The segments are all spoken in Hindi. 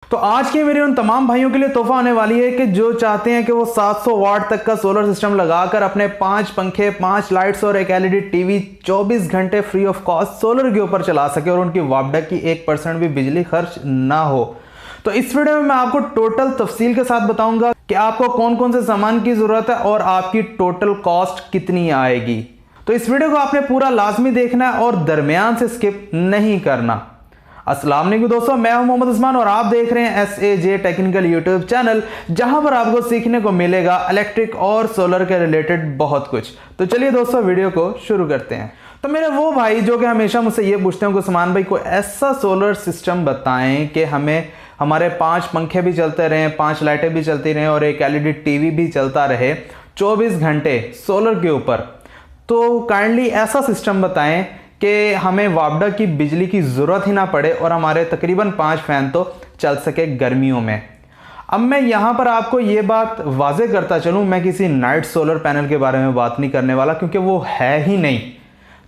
तो आज की वीडियो उन तमाम भाइयों के लिए तोहफा आने वाली है कि जो चाहते हैं कि वो 700 वाट तक का सोलर सिस्टम लगाकर अपने 5 पंखे, 5 लाइट्स और एक एलईडी टीवी 24 घंटे फ्री ऑफ कॉस्ट सोलर के ऊपर चला सके और उनकी वापडा की 1% भी बिजली खर्च ना हो। तो इस वीडियो में मैं आपको टोटल तफसील के साथ बताऊंगा कि आपको कौन कौन से सामान की जरूरत है और आपकी टोटल कॉस्ट कितनी आएगी। तो इस वीडियो को आपने पूरा लाजमी देखना है और दरमियान से स्किप नहीं करना। अस्सलाम वालेकुम दोस्तों, मैं हूं मोहम्मद उस्मान और आप देख रहे हैं SAJ टेक्निकल यूट्यूब चैनल, जहां पर आपको सीखने को मिलेगा इलेक्ट्रिक और सोलर के रिलेटेड बहुत कुछ। तो चलिए दोस्तों वीडियो को शुरू करते हैं। तो मेरे वो भाई जो कि हमेशा मुझसे ये पूछते हैं कि उस्मान भाई कोई ऐसा सोलर सिस्टम बताएं कि हमें हमारे 5 पंखे भी चलते रहें, 5 लाइटें भी चलती रहें और एक एलईडी टीवी भी चलता रहे 24 घंटे सोलर के ऊपर। तो काइंडली ऐसा सिस्टम बताएं कि हमें वापडा की बिजली की ज़रूरत ही ना पड़े और हमारे तकरीबन 5 फैन तो चल सके गर्मियों में। अब मैं यहाँ पर आपको ये बात वाजे करता चलूँ, मैं किसी नाइट सोलर पैनल के बारे में बात नहीं करने वाला, क्योंकि वो है ही नहीं।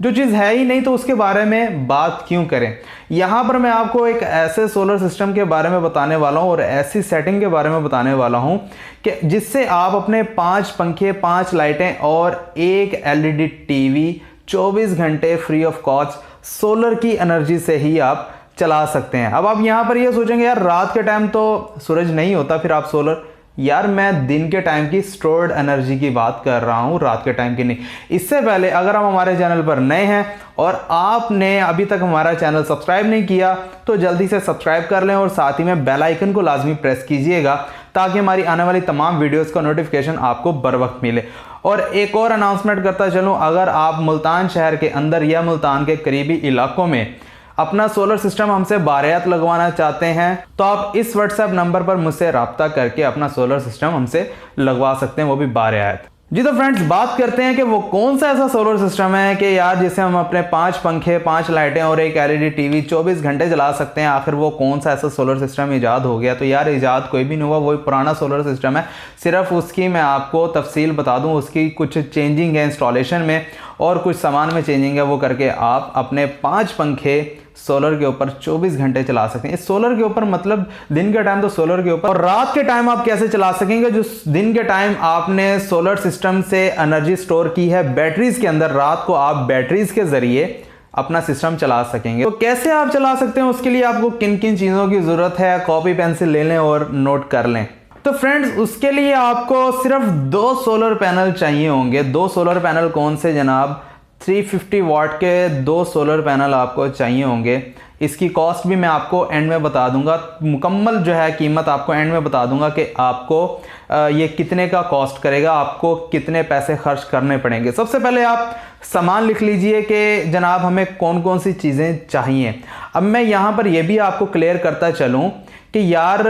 जो चीज़ है ही नहीं तो उसके बारे में बात क्यों करें। यहाँ पर मैं आपको एक ऐसे सोलर सिस्टम के बारे में बताने वाला हूँ और ऐसी सेटिंग के बारे में बताने वाला हूँ कि जिससे आप अपने 5 पंखे, 5 लाइटें और एक एलईडी टीवी 24 घंटे फ्री ऑफ कॉस्ट सोलर की एनर्जी से ही आप चला सकते हैं। अब आप यहाँ पर ये सोचेंगे यार रात के टाइम तो सूरज नहीं होता, फिर आप सोलर। यार मैं दिन के टाइम की स्टोर्ड एनर्जी की बात कर रहा हूँ, रात के टाइम की नहीं। इससे पहले अगर आप हमारे चैनल पर नए हैं और आपने अभी तक हमारा चैनल सब्सक्राइब नहीं किया तो जल्दी से सब्सक्राइब कर लें और साथ ही में बेल आइकन को लाजमी प्रेस कीजिएगा ताकि हमारी आने वाली तमाम वीडियोस का नोटिफिकेशन आपको बर वक्त मिले। और एक और अनाउंसमेंट करता चलूँ, अगर आप मुल्तान शहर के अंदर या मुल्तान के करीबी इलाकों में अपना सोलर सिस्टम हमसे बारियात लगवाना चाहते हैं तो आप इस व्हाट्सएप नंबर पर मुझसे रब्ता करके अपना सोलर सिस्टम हमसे लगवा सकते हैं, वो भी बारियात। जी तो फ्रेंड्स, बात करते हैं कि वो कौन सा ऐसा सोलर सिस्टम है कि यार जिसे हम अपने 5 पंखे, 5 लाइटें और एक एलईडी टीवी 24 घंटे चला सकते हैं। आखिर वो कौन सा ऐसा सोलर सिस्टम ईजाद हो गया। तो यार ईजाद कोई भी नहीं हुआ, वही पुराना सोलर सिस्टम है। सिर्फ उसकी मैं आपको तफसील बता दूं, उसकी कुछ चेंजिंग है इंस्टॉलेशन में और कुछ सामान में चेंजिंग है, वो करके आप अपने 5 पंखे सोलर के ऊपर 24 घंटे चला सकते हैं। सोलर के ऊपर मतलब दिन के टाइम तो सोलर के ऊपर, और रात के टाइम आप कैसे चला सकेंगे। जो दिन के टाइम आपने सोलर सिस्टम से एनर्जी स्टोर की है बैटरीज के अंदर, रात को आप बैटरीज के जरिए अपना सिस्टम चला सकेंगे। तो कैसे आप चला सकते हैं, उसके लिए आपको किन किन चीजों की जरूरत है, कॉपी पेंसिल ले लें और नोट कर लें। तो फ्रेंड्स, उसके लिए आपको सिर्फ 2 सोलर पैनल चाहिए होंगे। 2 सोलर पैनल कौन से जनाब, 350 वाट के 2 सोलर पैनल आपको चाहिए होंगे। इसकी कॉस्ट भी मैं आपको एंड में बता दूंगा, मुकम्मल जो है कीमत आपको एंड में बता दूंगा कि आपको ये कितने का कॉस्ट करेगा, आपको कितने पैसे खर्च करने पड़ेंगे। सबसे पहले आप सामान लिख लीजिए कि जनाब हमें कौन कौन सी चीज़ें चाहिए। अब मैं यहाँ पर यह भी आपको क्लियर करता चलूँ कि यार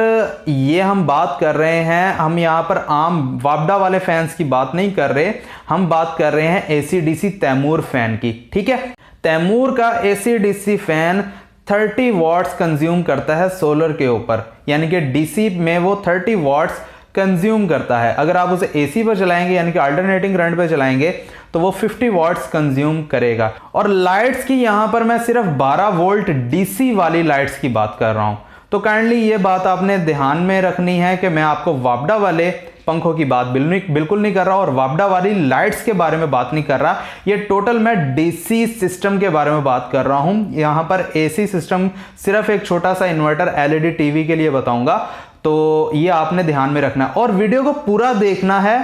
ये हम बात कर रहे हैं, हम यहाँ पर आम वापडा वाले फैंस की बात नहीं कर रहे, हम बात कर रहे हैं AC/DC तैमूर फैन की। ठीक है, तैमूर का AC/DC फैन 30 वाट्स कंज्यूम करता है सोलर के ऊपर, यानी कि DC में वो 30 वाट्स कंज्यूम करता है। अगर आप उसे AC पर चलाएंगे यानी कि अल्टरनेटिंग करंट पर चलाएंगे तो वो 50 वाट्स कंज्यूम करेगा। और लाइट्स की यहाँ पर मैं सिर्फ 12 वोल्ट DC वाली लाइट्स की बात कर रहा हूँ। तो काइंडली ये बात आपने ध्यान में रखनी है कि मैं आपको वापडा वाले पंखों की बात बिल्कुल नहीं कर रहा और वापडा वाली लाइट्स के बारे में बात नहीं कर रहा। ये टोटल मैं DC सिस्टम के बारे में बात कर रहा हूँ। यहाँ पर AC सिस्टम सिर्फ एक छोटा सा इन्वर्टर एलईडी टीवी के लिए बताऊंगा, तो ये आपने ध्यान में रखना है और वीडियो को पूरा देखना है।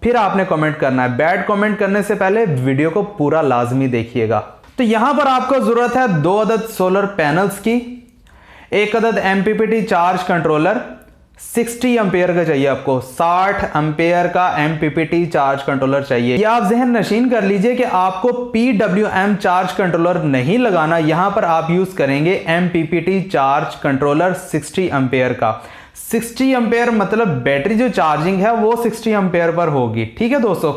फिर आपने कमेंट करना है, बैड कमेंट करने से पहले वीडियो को पूरा लाजमी देखिएगा। तो यहाँ पर आपको जरूरत है 2 अदद सोलर पैनल्स की, 1 अदद MPPT चार्ज कंट्रोलर, 60 एम्पेयर का चाहिए आपको, 60 एम्पेयर का MPPT चार्ज कंट्रोलर चाहिए। ये आप जहन नशीन कर लीजिए कि आपको PWM चार्ज कंट्रोलर नहीं लगाना, यहां पर आप यूज करेंगे MPPT चार्ज कंट्रोलर 60 एम्पेयर का। 60 एम्पेयर मतलब बैटरी जो चार्जिंग है वो 60 एम्पेयर पर होगी। ठीक है दोस्तों।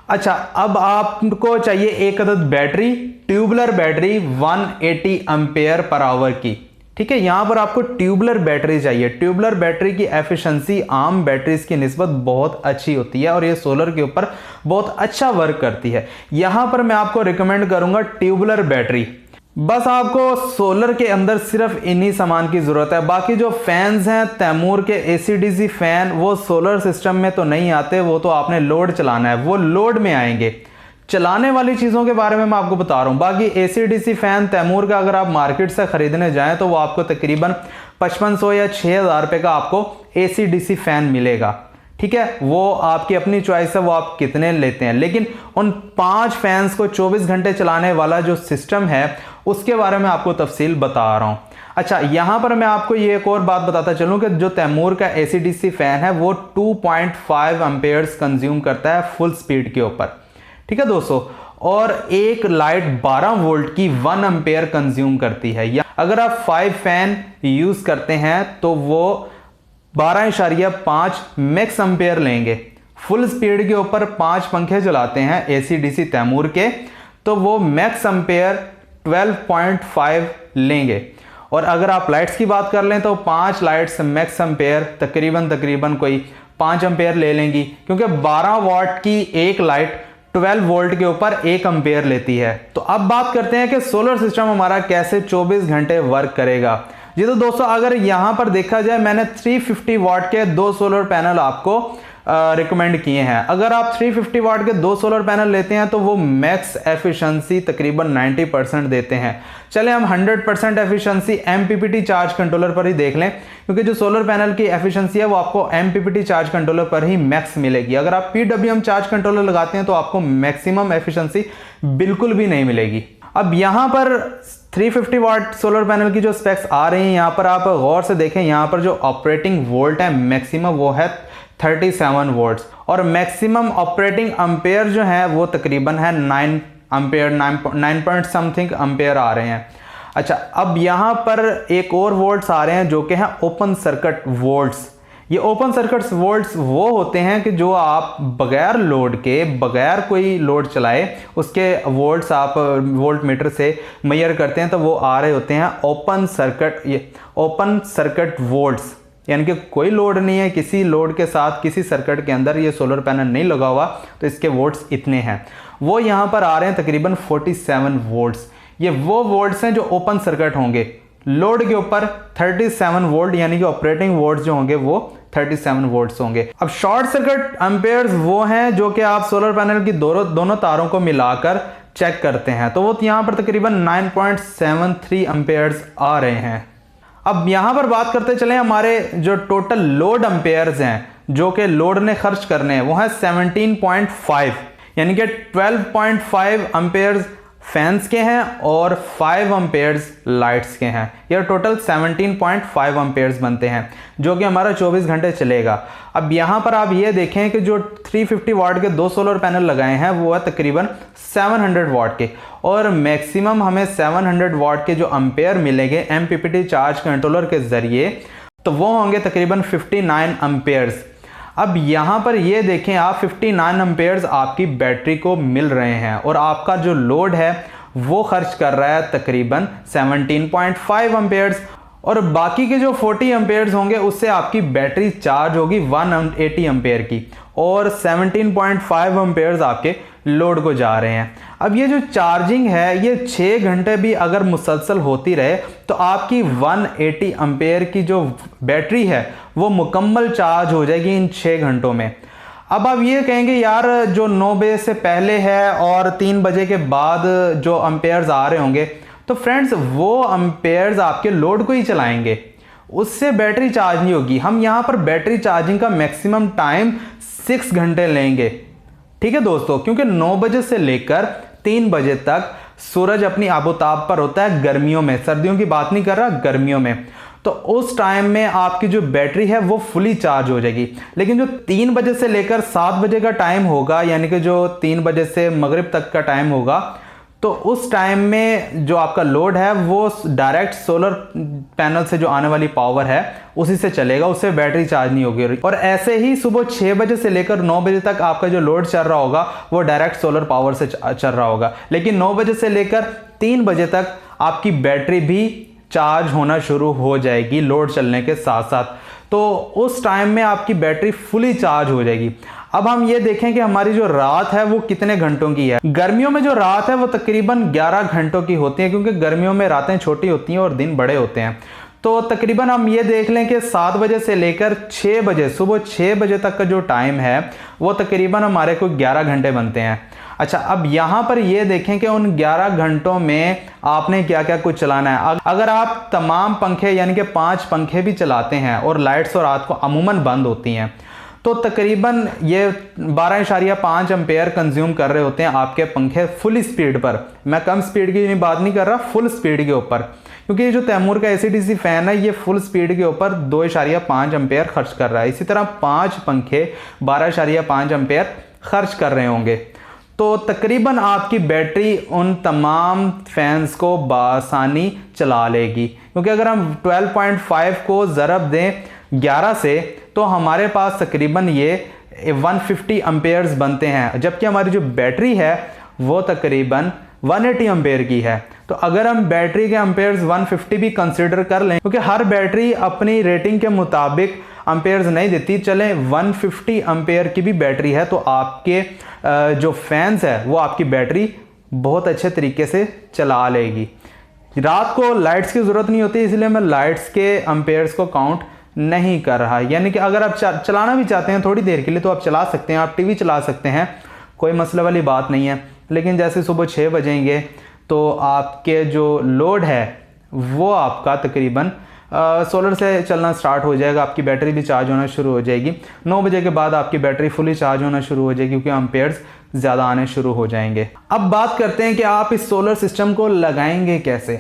अच्छा, अब आपको चाहिए 1 अदद battery, tubular battery 180 ampere per hour की। ठीक है, यहां पर आपको ट्यूबुलर बैटरी चाहिए। ट्यूबुलर बैटरी की एफिशिएंसी आम बैटरीज की निस्बत बहुत अच्छी होती है और ये सोलर के ऊपर बहुत अच्छा वर्क करती है। यहां पर मैं आपको रिकमेंड करूंगा ट्यूबुलर बैटरी। बस आपको सोलर के अंदर सिर्फ इन्हीं सामान की ज़रूरत है। बाकी जो फैंस हैं तैमूर के AC/DC फ़ैन, वो सोलर सिस्टम में तो नहीं आते, वो तो आपने लोड चलाना है, वो लोड में आएंगे। चलाने वाली चीज़ों के बारे में मैं आपको बता रहा हूँ। बाकी AC/DC फ़ैन तैमूर का अगर आप मार्केट से ख़रीदने जाएँ तो वो आपको तकरीबन 5500 या 6000 रुपये का आपको AC/DC फ़ैन मिलेगा। ठीक है, वो आपकी अपनी चॉइस है, वो आप कितने लेते हैं। लेकिन उन 5 फैंस को 24 घंटे चलाने वाला जो सिस्टम है उसके बारे में आपको तफसील बता रहा हूँ। अच्छा, यहाँ पर मैं आपको ये एक और बात बताता चलूँ कि जो तैमूर का AC/DC फ़ैन है वो 2.5 एम्पेयर्स कंज्यूम करता है फुल स्पीड के ऊपर। ठीक है दोस्तों, और एक लाइट 12 वोल्ट की 1 एम्पेयर कंज्यूम करती है। या अगर आप 5 फैन यूज़ करते हैं तो वो 12.5 मैक्स एम्पेयर लेंगे। फुल स्पीड के ऊपर 5 पंखे चलाते हैं AC/DC तैमूर के, तो वो मैक्स एम्पेयर 12.5 लेंगे। और अगर आप लाइट्स की बात कर लें तो 5 लाइट्स मैक्स एम्पेयर तकरीबन कोई 5 एम्पेयर ले लेंगी, क्योंकि 12 वाट की एक लाइट 12 वोल्ट के ऊपर 1 एम्पेयर लेती है। तो अब बात करते हैं कि सोलर सिस्टम हमारा कैसे 24 घंटे वर्क करेगा। जी तो दोस्तों, अगर यहां पर देखा जाए, मैंने 350 वाट के 2 सोलर पैनल आपको रिकमेंड किए हैं। अगर आप 350 वाट के 2 सोलर पैनल लेते हैं तो वो मैक्स एफिशिएंसी तकरीबन 90% देते हैं। चले हम 100% एफिशिएंसी MPPT चार्ज कंट्रोलर पर ही देख लें, क्योंकि जो सोलर पैनल की एफिशिएंसी है वो आपको MPPT चार्ज कंट्रोलर पर ही मैक्स मिलेगी। अगर आप PWM चार्ज कंट्रोलर लगाते हैं तो आपको मैक्सिमम एफिशिएंसी बिल्कुल भी नहीं मिलेगी। अब यहाँ पर 350 वाट सोलर पैनल की जो स्पेक्स आ रही हैं, यहाँ पर आप गौर से देखें, यहाँ पर जो ऑपरेटिंग वोल्ट है मैक्सिमम वो है 37 वोल्ट्स, और मैक्सिमम ऑपरेटिंग एम्पेयर जो है वो तकरीबन है 9 एम्पेयर, 9 पॉइंट समथिंग एम्पेयर आ रहे हैं। अच्छा, अब यहाँ पर एक और वोल्ट्स आ रहे हैं जो कि हैं ओपन सर्किट वोल्ट्स। ये ओपन सर्किट वोल्ट्स वो होते हैं कि जो आप बगैर लोड के, बगैर कोई लोड चलाए, उसके वोल्ट्स आप वोल्ट मीटर से मेजर करते हैं तो वो आ रहे होते हैं ओपन सर्किट। ये ओपन सर्किट वोल्ट्स, यानी कि कोई लोड नहीं है, किसी लोड के साथ किसी सर्किट के अंदर ये सोलर पैनल नहीं लगा हुआ, तो इसके वोल्ट्स इतने हैं। वो यहाँ पर आ रहे हैं तकरीबन 47 वोल्ट्स। ये वो वोल्ट्स हैं जो ओपन सर्किट होंगे। लोड के ऊपर 37 वोल्ट, यानी कि ऑपरेटिंग वोल्ट्स जो होंगे वो 37 वोल्ट्स होंगे। अब शॉर्ट सर्किट एम्पेयर्स वो हैं जो कि आप सोलर पैनल की दोनों तारों को मिलाकर चेक करते हैं, तो वो यहाँ पर तकरीबन 9.73 एम्पेयर्स आ रहे हैं। अब यहाँ पर बात करते चले, हमारे जो टोटल लोड एम्पेयर्स हैं जो कि लोड ने खर्च करने हैं वो है 17.5, यानी कि 12.5 एम्पेयर्स फैंस के हैं और 5 एम्पेयर्स लाइट्स के हैं। यह टोटल 17.5 एम्पेयर्स बनते हैं, जो कि हमारा 24 घंटे चलेगा। अब यहाँ पर आप ये देखें कि जो 350 वाट के 2 सोलर पैनल लगाए हैं वो है तकरीबन 700 वाट के, और मैक्सिमम हमें 700 वाट के जो एम्पेयर मिलेंगे MPPT चार्ज कंट्रोलर के ज़रिए, तो वो होंगे तकरीबन 59 एम्पेयर्स। अब यहाँ पर ये देखें आप, 59 एम्पेयर्स आपकी बैटरी को मिल रहे हैं, और आपका जो लोड है वो खर्च कर रहा है तकरीबन 17.5 एम्पेयर्स, और बाकी के जो 40 एम्पेयर्स होंगे उससे आपकी बैटरी चार्ज होगी 180 एम्पेयर की, और 17.5 एम्पेयर्स आपके लोड को जा रहे हैं। अब ये जो चार्जिंग है ये 6 घंटे भी अगर मुसलसल होती रहे तो आपकी 180 एम्पेयर की जो बैटरी है वो मुकम्मल चार्ज हो जाएगी इन 6 घंटों में। अब आप ये कहेंगे यार जो 9 बजे से पहले है और 3 बजे के बाद जो एम्पेयर्स आ रहे होंगे, तो फ्रेंड्स वो एम्पेयर्स आपके लोड को ही चलाएंगे, उससे बैटरी चार्ज नहीं होगी। हम यहाँ पर बैटरी चार्जिंग का मैक्सिमम टाइम 6 घंटे लेंगे। ठीक है दोस्तों, क्योंकि 9 बजे से लेकर 3 बजे तक सूरज अपनी आबोताब पर होता है गर्मियों में, सर्दियों की बात नहीं कर रहा, गर्मियों में। तो उस टाइम में आपकी जो बैटरी है वो फुली चार्ज हो जाएगी। लेकिन जो 3 बजे से लेकर 7 बजे का टाइम होगा, यानी कि जो 3 बजे से मगरिब तक का टाइम होगा, तो उस टाइम में जो आपका लोड है वो डायरेक्ट सोलर पैनल से जो आने वाली पावर है उसी से चलेगा, उससे बैटरी चार्ज नहीं होगी। और ऐसे ही सुबह 6 बजे से लेकर 9 बजे तक आपका जो लोड चल रहा होगा वो डायरेक्ट सोलर पावर से चल रहा होगा। लेकिन 9 बजे से लेकर 3 बजे तक आपकी बैटरी भी चार्ज होना शुरू हो जाएगी लोड चलने के साथ साथ। तो उस टाइम में आपकी बैटरी फुली चार्ज हो जाएगी। अब हम ये देखें कि हमारी जो रात है वो कितने घंटों की है। गर्मियों में जो रात है वो तकरीबन 11 घंटों की होती है, क्योंकि गर्मियों में रातें छोटी होती हैं और दिन बड़े होते हैं। तो तकरीबन हम ये देख लें कि 7 बजे से लेकर 6 बजे, सुबह 6 बजे तक का जो टाइम है वो तकरीबन हमारे को 11 घंटे बनते हैं। अच्छा, अब यहाँ पर ये देखें कि उन 11 घंटों में आपने क्या क्या कुछ चलाना है। अगर आप तमाम पंखे यानी कि 5 पंखे भी चलाते हैं और लाइट्स और रात को अमूमन बंद होती हैं, तो तकरीबन ये 12.5 एम्पेयर कंज्यूम कर रहे होते हैं आपके पंखे फुल स्पीड पर। मैं कम स्पीड की बात नहीं कर रहा, फुल स्पीड के ऊपर, क्योंकि ये जो तैमूर का AC/DC फैन है ये फुल स्पीड के ऊपर 2.5 एम्पेयर खर्च कर रहा है। इसी तरह 5 पंखे 12.5 एम्पेयर खर्च कर रहे होंगे। तो तकरीबन आपकी बैटरी उन तमाम फैंस को बासानी चला लेगी, क्योंकि अगर हम 12.5 को ज़रब दें 11 से तो हमारे पास तकरीबन ये 150 एम्पेयर्स बनते हैं, जबकि हमारी जो बैटरी है वो तकरीबन 180 एम्पेयर की है। तो अगर हम बैटरी के एम्पेयर्स 150 भी कंसिडर कर लें, क्योंकि हर बैटरी अपनी रेटिंग के मुताबिक एम्पेयर्स नहीं देती, चलें 150 एम्पेयर की भी बैटरी है तो आपके जो फैंस है वो आपकी बैटरी बहुत अच्छे तरीके से चला लेगी। रात को लाइट्स की ज़रूरत नहीं होती, इसलिए मैं लाइट्स के एम्पेयर्स को काउंट नहीं कर रहा। यानी कि अगर आप चलाना भी चाहते हैं थोड़ी देर के लिए तो आप चला सकते हैं, आप टीवी चला सकते हैं, कोई मसले वाली बात नहीं है। लेकिन जैसे सुबह 6 बजेंगे तो आपके जो लोड है वो आपका तकरीबन सोलर से चलना स्टार्ट हो जाएगा, आपकी बैटरी भी चार्ज होना शुरू हो जाएगी। 9 बजे के बाद आपकी बैटरी फुली चार्ज होना शुरू हो जाएगी, क्योंकि एम्पेयर्स ज़्यादा आने शुरू हो जाएंगे। अब बात करते हैं कि आप इस सोलर सिस्टम को लगाएंगे कैसे।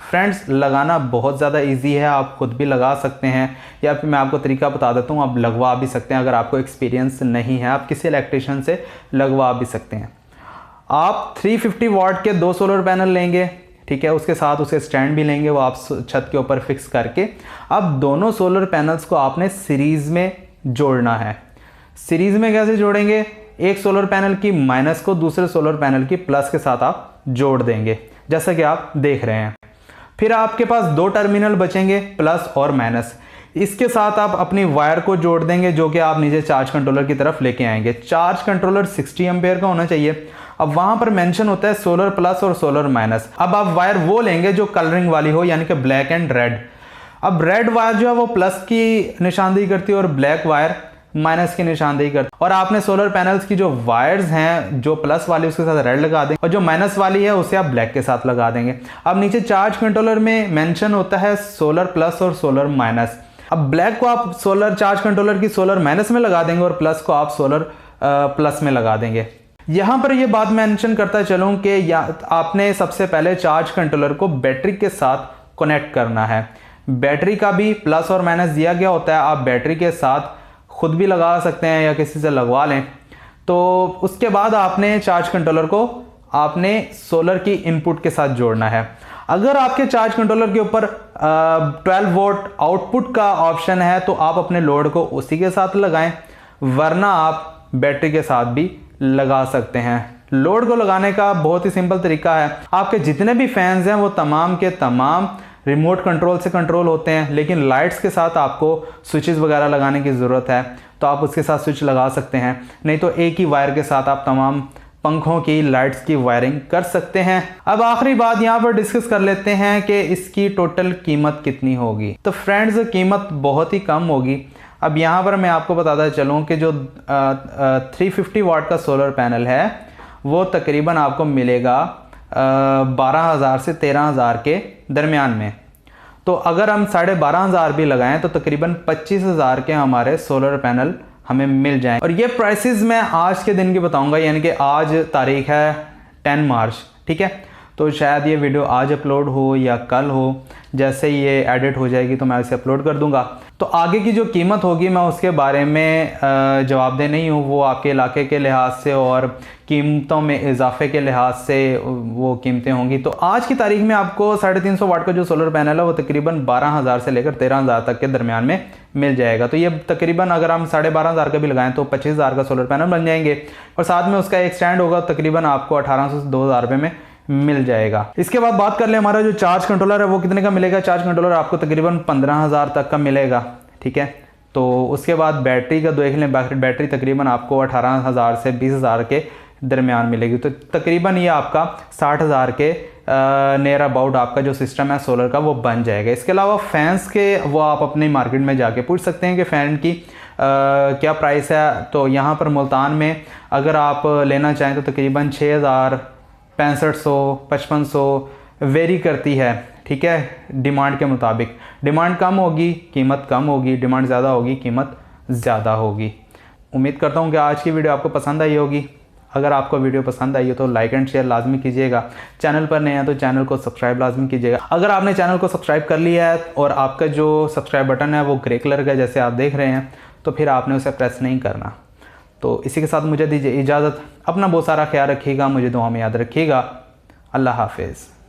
फ्रेंड्स, लगाना बहुत ज़्यादा इजी है, आप खुद भी लगा सकते हैं या फिर मैं आपको तरीका बता देता हूँ, आप लगवा भी सकते हैं। अगर आपको एक्सपीरियंस नहीं है आप किसी इलेक्ट्रिशियन से लगवा भी सकते हैं। आप 350 वाट के 2 सोलर पैनल लेंगे, ठीक है, उसके साथ उसे स्टैंड भी लेंगे, वो आप छत के ऊपर फिक्स करके अब दोनों सोलर पैनल्स को आपने सीरीज़ में जोड़ना है। सीरीज़ में कैसे जोड़ेंगे? एक सोलर पैनल की माइनस को दूसरे सोलर पैनल की प्लस के साथ आप जोड़ देंगे, जैसा कि आप देख रहे हैं। फिर आपके पास 2 टर्मिनल बचेंगे, प्लस और माइनस। इसके साथ आप अपनी वायर को जोड़ देंगे, जो कि आप नीचे चार्ज कंट्रोलर की तरफ लेके आएंगे। चार्ज कंट्रोलर 60 एम्पेयर का होना चाहिए। अब वहां पर मेंशन होता है सोलर प्लस और सोलर माइनस। अब आप वायर वो लेंगे जो कलरिंग वाली हो, यानी कि ब्लैक एंड रेड। अब रेड वायर जो है वो प्लस की निशानदेही करती है और ब्लैक वायर माइनस की निशानदेही करती है। और आपने सोलर पैनल्स की जो वायर्स हैं, जो प्लस वाली उसके साथ रेड लगा देंगे और जो माइनस वाली है उसे आप ब्लैक के साथ लगा देंगे। अब नीचे चार्ज कंट्रोलर में मेंशन होता है सोलर प्लस और सोलर माइनस। अब ब्लैक को आप सोलर चार्ज कंट्रोलर की सोलर माइनस में लगा देंगे और प्लस को आप सोलर प्लस में लगा देंगे। यहां पर यह बात मेंशन करता चलूं कि आपने सबसे पहले चार्ज कंट्रोलर को बैटरी के साथ कनेक्ट करना है। बैटरी का भी प्लस और माइनस दिया गया होता है, आप बैटरी के साथ खुद भी लगा सकते हैं या किसी से लगवा लें। तो उसके बाद आपने चार्ज कंट्रोलर को आपने सोलर की इनपुट के साथ जोड़ना है। अगर आपके चार्ज कंट्रोलर के ऊपर 12 वोल्ट आउटपुट का ऑप्शन है तो आप अपने लोड को उसी के साथ लगाएं, वरना आप बैटरी के साथ भी लगा सकते हैं। लोड को लगाने का बहुत ही सिंपल तरीका है। आपके जितने भी फैंस हैं वो तमाम के तमाम रिमोट कंट्रोल से कंट्रोल होते हैं, लेकिन लाइट्स के साथ आपको स्विचेस वगैरह लगाने की ज़रूरत है तो आप उसके साथ स्विच लगा सकते हैं, नहीं तो एक ही वायर के साथ आप तमाम पंखों की लाइट्स की वायरिंग कर सकते हैं। अब आखिरी बात यहाँ पर डिस्कस कर लेते हैं कि इसकी टोटल कीमत कितनी होगी। तो फ्रेंड्स, कीमत बहुत ही कम होगी। अब यहाँ पर मैं आपको बताता चलूँ कि जो 350 वाट का सोलर पैनल है वो तकरीबन आपको मिलेगा 12,000 से 13,000 के दरमियान में। तो अगर हम 12,500 भी लगाएं तो तकरीबन 25,000 के हमारे सोलर पैनल हमें मिल जाएं। और ये प्राइसेस मैं आज के दिन की बताऊंगा, यानी कि आज तारीख है 10 मार्च, ठीक है। तो शायद ये वीडियो आज अपलोड हो या कल हो, जैसे ये एडिट हो जाएगी तो मैं इसे अपलोड कर दूंगा। तो आगे की जो कीमत होगी मैं उसके बारे में जवाबदेह नहीं हूँ, वो आपके इलाके के लिहाज से और कीमतों में इजाफे के लिहाज से वो कीमतें होंगी। तो आज की तारीख में आपको 350 वाट का जो सोलर पैनल है वो तकरीबन 12,000 से लेकर 13,000 तक के दरमियान में मिल जाएगा। तो ये तकरीबन अगर हम 12,500 का भी लगाएं तो 25,000 का सोलर पैनल बन जाएंगे और साथ में उसका एक स्टैंड होगा, तकरीबन आपको 1,800 से 2,000 रुपये में मिल जाएगा। इसके बाद बात कर ले हमारा जो चार्ज कंट्रोलर है वो कितने का मिलेगा। चार्ज कंट्रोलर आपको तकरीबन 15,000 तक का मिलेगा, ठीक है। तो उसके बाद बैटरी का देख लें, बैटरी तकरीबन आपको 18,000 से 20,000 के दरमियान मिलेगी। तो तकरीबन ये आपका 60,000 के नियर अबाउट आपका जो सिस्टम है सोलर का वो बन जाएगा। इसके अलावा फैंस के वो आप अपनी मार्केट में जाके पूछ सकते हैं कि फ़ैन की क्या प्राइस है। तो यहाँ पर मुल्तान में अगर आप लेना चाहें तो तकरीबन 6,000, 6500, 5500 वेरी करती है, ठीक है, डिमांड के मुताबिक। डिमांड कम होगी कीमत कम होगी, डिमांड ज़्यादा होगी कीमत ज़्यादा होगी। उम्मीद करता हूँ कि आज की वीडियो आपको पसंद आई होगी। अगर आपको वीडियो पसंद आई हो तो लाइक एंड शेयर लाजमी कीजिएगा। चैनल पर नए हैं तो चैनल को सब्सक्राइब लाजमी कीजिएगा। अगर आपने चैनल को सब्सक्राइब कर लिया है और आपका जो सब्सक्राइब बटन है वो ग्रे कलर का जैसे आप देख रहे हैं, तो फिर आपने उसे प्रेस नहीं करना। तो इसी के साथ मुझे दीजिए इजाज़त। अपना बहुत सारा ख्याल रखिएगा, मुझे दुआ में याद रखिएगा। अल्लाह हाफिज़।